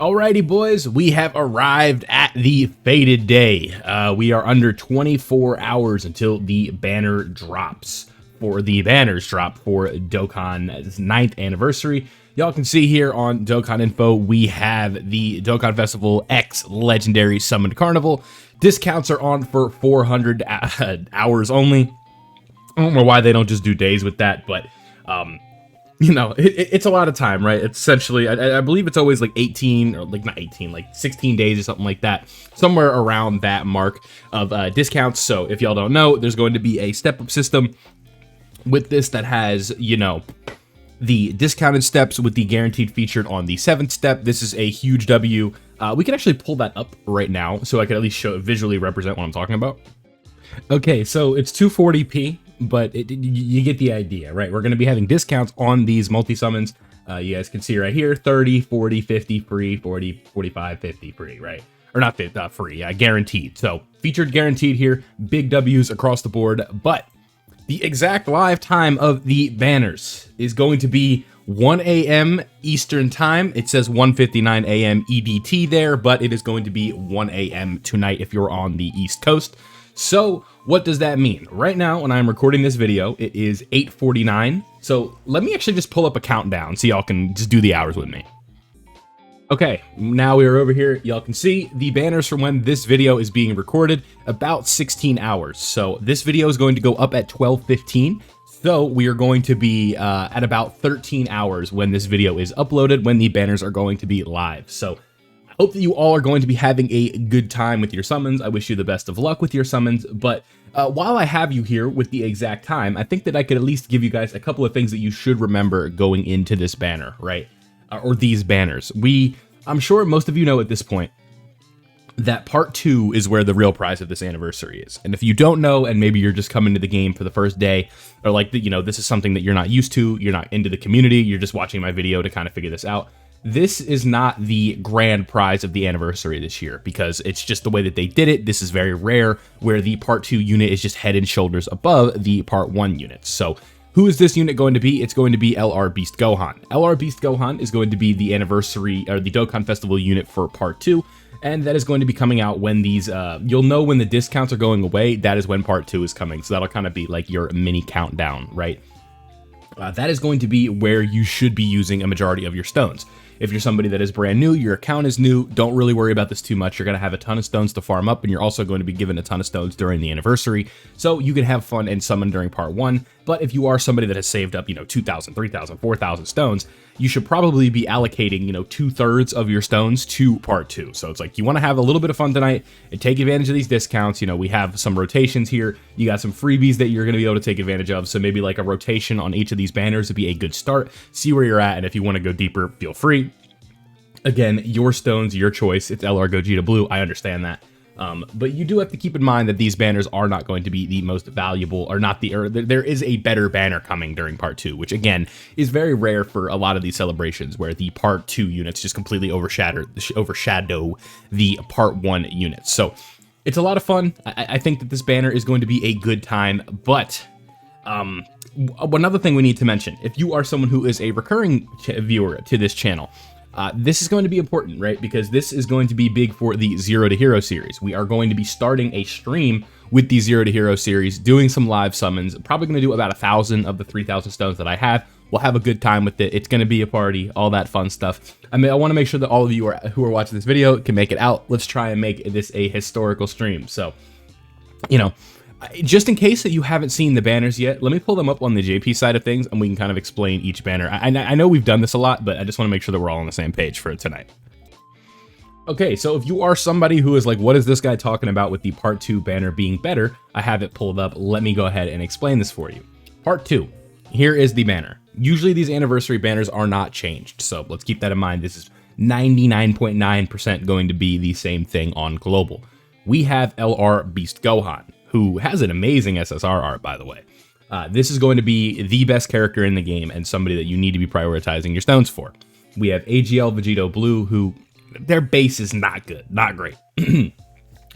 Alrighty, boys, we have arrived at the fated day. We are under 24 hours until the banner drops. The banners drop for Dokkan's 9th anniversary. Y'all can see here on Dokkan Info, we have the Dokkan Festival X Legendary Summoned Carnival. Discounts are on for 400 hours only. I don't know why they don't just do days with that, but you know, it's a lot of time, right? It's essentially, I believe it's always like 18 or like not 18, like 16 days or something like that, somewhere around that mark of discounts. So if y'all don't know, there's going to be a step-up system with this that has, you know, the discounted steps with the guaranteed featured on the 7th step. This is a huge W. We can actually pull that up right now so I can at least visually represent what I'm talking about. Okay, so it's 240p, but you get the idea, right? We're going to be having discounts on these multi-summons. You guys can see right here, 30, 40, 50 free, 40, 45, 50 free, right? Or not free, guaranteed. So featured guaranteed here, big W's across the board, but the exact live time of the banners is going to be 1 a.m. Eastern time. It says 1:59 a.m. EDT there, but it is going to be 1 a.m. tonight if you're on the East Coast. So what does that mean? Right now, when I'm recording this video, it is 8:49. So let me actually just pull up a countdown so y'all can just do the hours with me. Okay, now we are over here. Y'all can see the banners from when this video is being recorded, about 16 hours. So this video is going to go up at 12:15. So we are going to be at about 13 hours when this video is uploaded, when the banners are going to be live. So I hope that you all are going to be having a good time with your summons. I wish you the best of luck with your summons. But while I have you here with the exact time, I think that I could at least give you guys a couple of things that you should remember going into this banner, right? Or these banners. I'm sure most of you know at this point that part 2 is where the real prize of this anniversary is. And if you don't know, and maybe you're just coming to the game for the first day, or like, you know, this is something that you're not used to, you're not into the community, you're just watching my video to kind of figure this out. This is not the grand prize of the anniversary this year because it's just the way that they did it. This is very rare where the part 2 unit is just head and shoulders above the part 1 units. So who is this unit going to be? It's going to be LR Beast Gohan. LR Beast Gohan is going to be the anniversary or the Dokkan Festival unit for part 2. And that is going to be coming out when these, you'll know when the discounts are going away. That is when part 2 is coming. So that'll kind of be like your mini countdown, right? That is going to be where you should be using a majority of your stones. If you're somebody that is brand new, your account is new, don't really worry about this too much. You're going to have a ton of stones to farm up, and you're also going to be given a ton of stones during the anniversary. So you can have fun and summon during part 1. But if you are somebody that has saved up, 2,000, 3,000, 4,000 stones, you should probably be allocating, 2/3 of your stones to part 2. So it's like you want to have a little bit of fun tonight and take advantage of these discounts. We have some rotations here. You got some freebies that you're going to be able to take advantage of. So maybe like a rotation on each of these banners would be a good start. See where you're at, and if you want to go deeper, feel free. Again, your stones, your choice. It's LR Gogeta Blue. I understand that. But you do have to keep in mind that these banners are not going to be the most valuable, or not there is a better banner coming during part 2, which again is very rare for a lot of these celebrations where the part 2 units just completely overshadow the part 1 units. So it's a lot of fun. I think that this banner is going to be a good time, but one other thing we need to mention, if you are someone who is a recurring viewer to this channel, this is going to be important, right? Because this is going to be big for the Zero to Hero series. We are going to be starting a stream with the Zero to Hero series, doing some live summons, probably going to do about 1,000 of the 3,000 stones that I have. We'll have a good time with it. It's going to be a party, all that fun stuff. I want to make sure that all of you who are watching this video can make it out. Let's try and make this a historical stream. So, just in case that you haven't seen the banners yet, let me pull them up on the JP side of things, and we can kind of explain each banner. I know we've done this a lot, but I just want to make sure that we're all on the same page for tonight. Okay, so if you are somebody who is like, what is this guy talking about with the part 2 banner being better? I have it pulled up. Let me go ahead and explain this for you. Part 2. Here is the banner. Usually these anniversary banners are not changed, so let's keep that in mind. This is 99.9% going to be the same thing on global. We have LR Beast Gohan, who has an amazing SSR art, by the way. This is going to be the best character in the game and somebody that you need to be prioritizing your stones for. We have AGL Vegito Blue, who their base is not good, not great.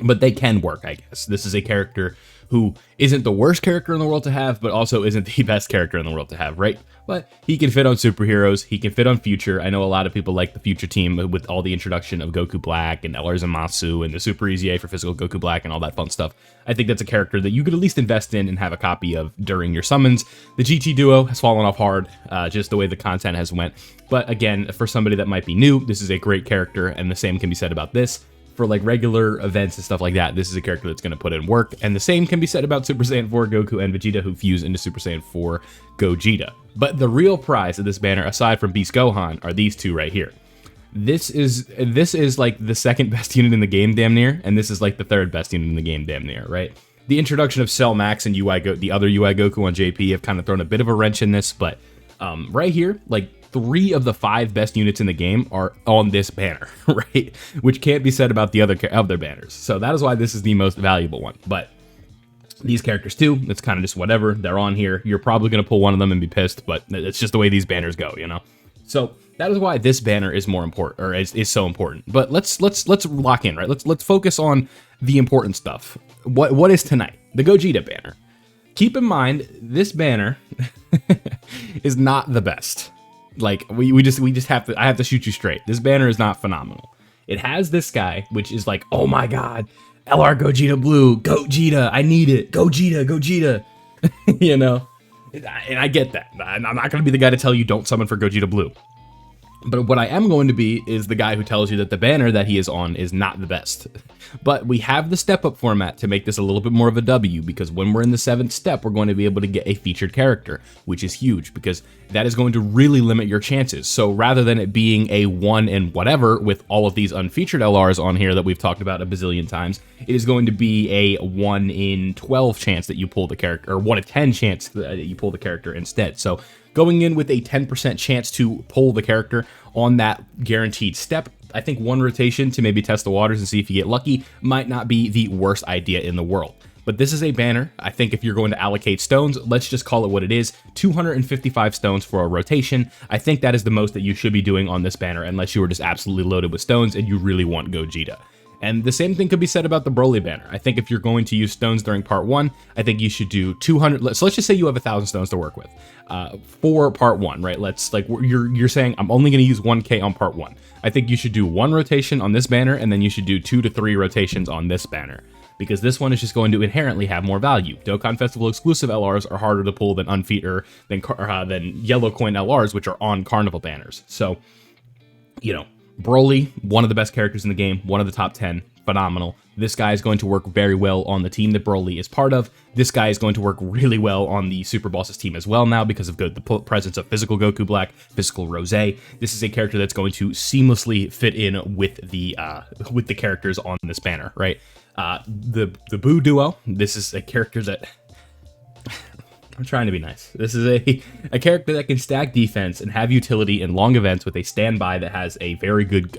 But they can work, I guess. This is a character who isn't the worst character in the world to have, but also isn't the best character in the world to have, right? But he can fit on superheroes, he can fit on Future. I know a lot of people like the Future team with all the introduction of Goku Black and LR Zamasu and the Super EZA for physical Goku Black and all that fun stuff. I think that's a character that you could at least invest in and have a copy of during your summons. The GT duo has fallen off hard, just the way the content has went. But again, for somebody that might be new, this is a great character, and the same can be said about this. For like regular events and stuff like that, this is a character that's going to put in work, and the same can be said about Super Saiyan 4 Goku and Vegeta, who fuse into Super Saiyan 4 Gogeta. But the real prize of this banner, aside from Beast Gohan, are these two right here. This is like the second best unit in the game, damn near, and this is like the third best unit in the game, damn near, right? The introduction of Cell Max and the other UI Goku on JP have kind of thrown a bit of a wrench in this, but right here, like 3 of the 5 best units in the game are on this banner, right? Which can't be said about the other banners. So that is why this is the most valuable one. But these characters too, it's kind of just whatever. They're on here. You're probably going to pull one of them and be pissed, but it's just the way these banners go, you know? So that is why this banner is more important, or is so important. But let's lock in, right? Let's focus on the important stuff. What is tonight? The Gogeta banner. Keep in mind, this banner is not the best. Like, we just have to, I have to shoot you straight. This banner is not phenomenal. It has this guy, which is like, oh my god, LR Gogeta Blue, Gogeta, I need it, Gogeta, you know? And I get that. I'm not going to be the guy to tell you don't summon for Gogeta Blue. But what I am going to be is the guy who tells you that the banner that he is on is not the best. But we have the step-up format to make this a little bit more of a W, because when we're in the 7th step, we're going to be able to get a featured character, which is huge, because that is going to really limit your chances. So rather than it being a 1 in whatever with all of these unfeatured LRs on here that we've talked about a bazillion times, it is going to be a 1 in 12 chance that you pull the character, or 1 in 10 chance that you pull the character instead. So going in with a 10% chance to pull the character on that guaranteed step, I think 1 rotation to maybe test the waters and see if you get lucky might not be the worst idea in the world. But this is a banner. I think if you're going to allocate stones, let's just call it what it is, 255 stones for a rotation. I think that is the most that you should be doing on this banner, unless you were just absolutely loaded with stones and you really want Gogeta. And the same thing could be said about the Broly banner. I think if you're going to use stones during part 1, I think you should do 200. So let's just say you have 1,000 stones to work with for part 1, right? You're saying I'm only going to use 1K on part 1. I think you should do 1 rotation on this banner, and then you should do 2 to 3 rotations on this banner, because this one is just going to inherently have more value. Dokkan Festival exclusive LRs are harder to pull than than Yellow Coin LRs, which are on Carnival banners. So, you know, Broly, one of the best characters in the game, one of the top 10, phenomenal. This guy is going to work very well on the team that Broly is part of. This guy is going to work really well on the Super Bosses team as well now, because of the presence of physical Goku Black, physical Rose. This is a character that's going to seamlessly fit in with the characters on this banner, right? The Boo duo, this is a character that I'm trying to be nice. This is a character that can stack defense and have utility in long events with a standby that has a very good,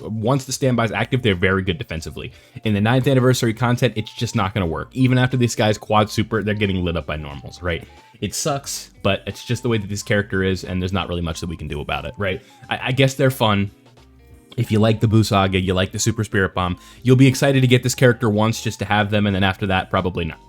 once the standby is active, they're very good defensively. In the 9th anniversary content, it's just not going to work. Even after these guys quad super, they're getting lit up by normals, right? It sucks, but it's just the way that this character is, and there's not really much that we can do about it, right? I guess they're fun. If you like the Boo Saga, you like the Super Spirit Bomb, you'll be excited to get this character once just to have them, and then after that, probably not.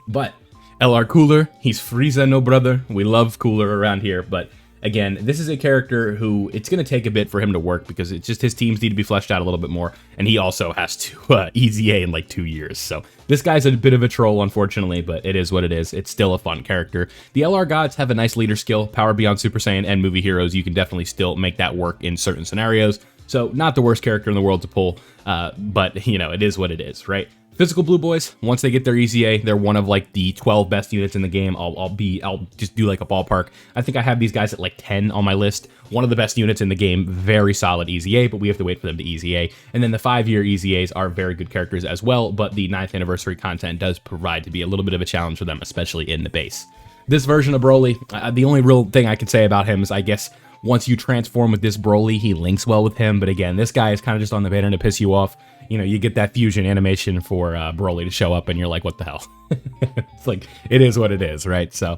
But LR Cooler, he's Frieza, no brother. We love Cooler around here, but again, this is a character who it's going to take a bit for him to work, because it's just his teams need to be fleshed out a little bit more, and he also has to EZA in like 2 years. So this guy's a bit of a troll, unfortunately, but it is what it is. It's still a fun character. The LR gods have a nice leader skill, power beyond Super Saiyan and movie heroes. You can definitely still make that work in certain scenarios. So not the worst character in the world to pull, but you know, it is what it is, right? Physical Blue Boys, once they get their EZA, they're one of like the 12 best units in the game. I'll just do like a ballpark. I think I have these guys at like 10 on my list. One of the best units in the game, very solid EZA, but we have to wait for them to EZA. And then the 5-year EZAs are very good characters as well, but the 9th anniversary content does provide to be a little bit of a challenge for them, especially in the base. This version of Broly, the only real thing I can say about him is, I guess, once you transform with this Broly, he links well with him. But again, this guy is kind of just on the banner to piss you off. You know, you get that fusion animation for Broly to show up, and you're like, what the hell? It's like, it is what it is, right? So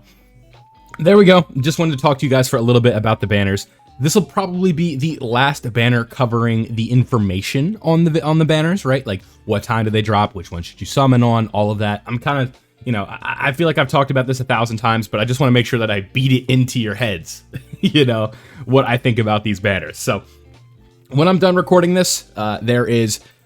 there we go. Just wanted to talk to you guys for a little bit about the banners. This will probably be the last banner covering the information on the banners, right? Like what time do they drop, which one should you summon on, all of that. I'm kind of, you know, I feel like I've talked about this 1,000 times, but I just want to make sure that I beat it into your heads, you know, what I think about these banners. So when I'm done recording this,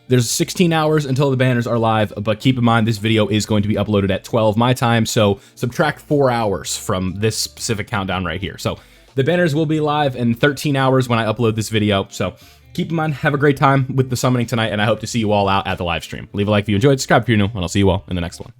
there's 16 hours until the banners are live, but keep in mind this video is going to be uploaded at 12 my time, so subtract 4 hours from this specific countdown right here. So the banners will be live in 13 hours when I upload this video, so keep in mind, have a great time with the summoning tonight, and I hope to see you all out at the live stream. Leave a like if you enjoyed, subscribe if you're new, and I'll see you all in the next one.